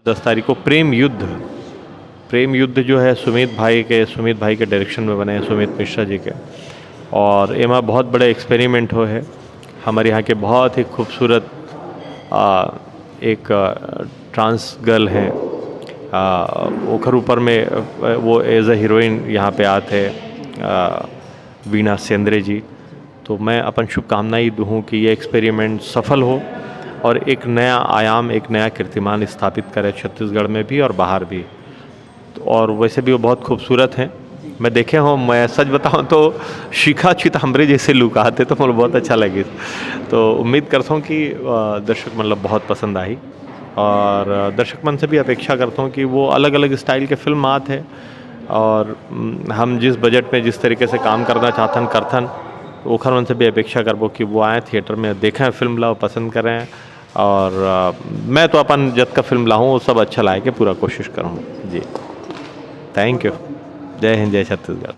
10 तारीख को प्रेम युद्ध जो है सुमित भाई के डायरेक्शन में बने हैं, सुमित मिश्रा जी के। और एमा बहुत बड़े एक्सपेरिमेंट हो है। हमारे यहाँ के बहुत ही खूबसूरत एक ट्रांस गर्ल है, ओखर ऊपर में वो एज अ हीरोइन यहाँ पे आते वीणा सेंद्रे जी। तो मैं अपन शुभकामनाएं दूँ कि ये एक्सपेरिमेंट सफल हो और एक नया आयाम, एक नया कीर्तिमान स्थापित करे छत्तीसगढ़ में भी और बाहर भी। तो और वैसे भी वो बहुत खूबसूरत हैं। मैं देखे हूँ, मैं सच बताऊँ तो शिखा चितम्बरी जैसे लुक आते तो मुझे बहुत अच्छा लगे। तो उम्मीद करता हूँ कि दर्शक मतलब बहुत पसंद आई और दर्शक मन से भी अपेक्षा करता हूँ कि वो अलग अलग स्टाइल के फिल्म आते हैं और हम जिस बजट में जिस तरीके से काम करना चाहतन करथन, ओखर मन से भी अपेक्षा करबो कि वो आए थिएटर में देखें फिल्म ला पसंद करें। और मैं तो अपन जब का फिल्म लाऊँ वो सब अच्छा लाए के पूरा कोशिश करूँ जी। Thank you. जय हिंद, जय छत्तीसगढ़।